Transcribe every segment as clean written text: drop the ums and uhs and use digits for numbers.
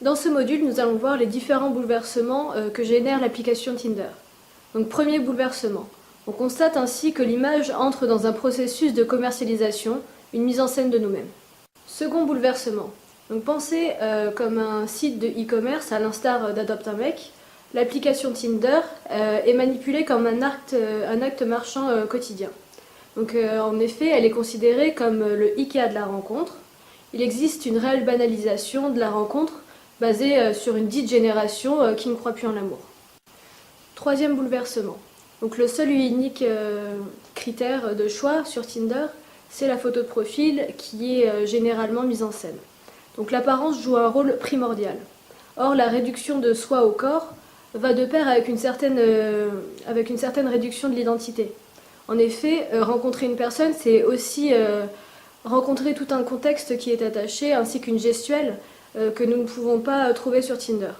Dans ce module, nous allons voir les différents bouleversements que génère l'application Tinder. Donc, premier bouleversement. On constate ainsi que l'image entre dans un processus de commercialisation, une mise en scène de nous-mêmes. Second bouleversement. Donc, pensez comme un site de e-commerce à l'instar d'Adopte un mec. L'application Tinder est manipulée comme un acte marchand quotidien. Donc, en effet, elle est considérée comme le Ikea de la rencontre. Il existe une réelle banalisation de la rencontre basée sur une dite génération qui ne croit plus en l'amour. Troisième bouleversement. Donc, le seul et unique critère de choix sur Tinder, c'est la photo de profil qui est généralement mise en scène. Donc, l'apparence joue un rôle primordial. Or, la réduction de soi au corps va de pair avec une certaine réduction de l'identité. En effet, rencontrer une personne, c'est aussi rencontrer tout un contexte qui est attaché, ainsi qu'une gestuelle que nous ne pouvons pas trouver sur Tinder.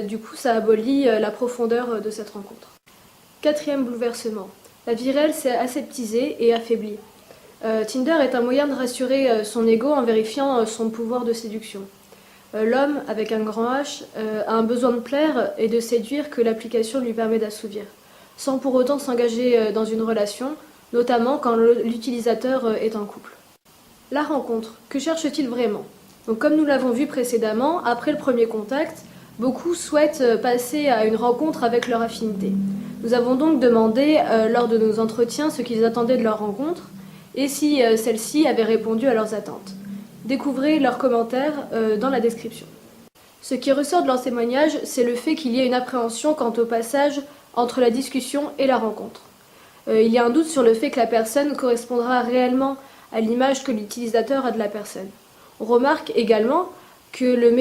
Du coup, ça abolit la profondeur de cette rencontre. Quatrième bouleversement. La vie réelle s'est aseptisée et affaiblie. Tinder est un moyen de rassurer son ego en vérifiant son pouvoir de séduction. L'homme, avec un grand H, a un besoin de plaire et de séduire que l'application lui permet d'assouvir, sans pour autant s'engager dans une relation, notamment quand l'utilisateur est en couple. La rencontre, que cherche-t-il vraiment ? Donc, comme nous l'avons vu précédemment, après le premier contact, beaucoup souhaitent passer à une rencontre avec leur affinité. Nous avons donc demandé lors de nos entretiens ce qu'ils attendaient de leur rencontre et si celle-ci avait répondu à leurs attentes. Découvrez leurs commentaires dans la description. Ce qui ressort de leurs témoignages, c'est le fait qu'il y ait une appréhension quant au passage entre la discussion et la rencontre. Il y a un doute sur le fait que la personne correspondra réellement à l'image que l'utilisateur a de la personne. On remarque également que les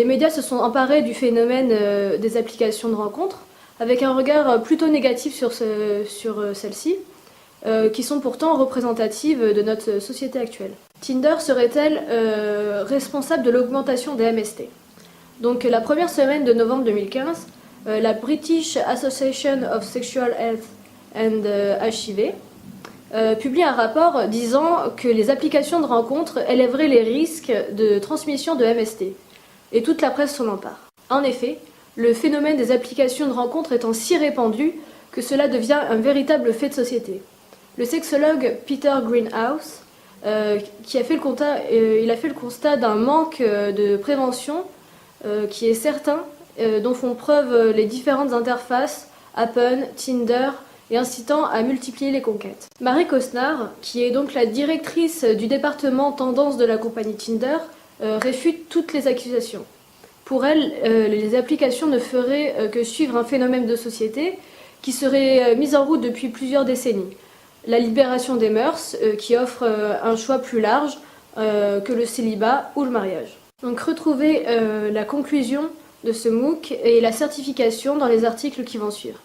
médias se sont emparés du phénomène des applications de rencontres, avec un regard plutôt négatif sur celles-ci, qui sont pourtant représentatives de notre société actuelle. Tinder serait-elle responsable de l'augmentation des MST ? Donc, la première semaine de novembre 2015, la British Association of Sexual Health and HIV publie un rapport disant que les applications de rencontres élèveraient les risques de transmission de MST. Et toute la presse s'en empare. En effet, le phénomène des applications de rencontres étant si répandu que cela devient un véritable fait de société. Le sexologue Peter Greenhouse il a fait le constat d'un manque de prévention qui est certain, dont font preuve les différentes interfaces Happn, Tinder, et incitant à multiplier les conquêtes. Marie Costner, qui est donc la directrice du département tendance de la compagnie Tinder, réfute toutes les accusations. Pour elle, les applications ne feraient que suivre un phénomène de société qui serait mis en route depuis plusieurs décennies. La libération des mœurs, qui offre un choix plus large que le célibat ou le mariage. Donc retrouvez la conclusion de ce MOOC et la certification dans les articles qui vont suivre.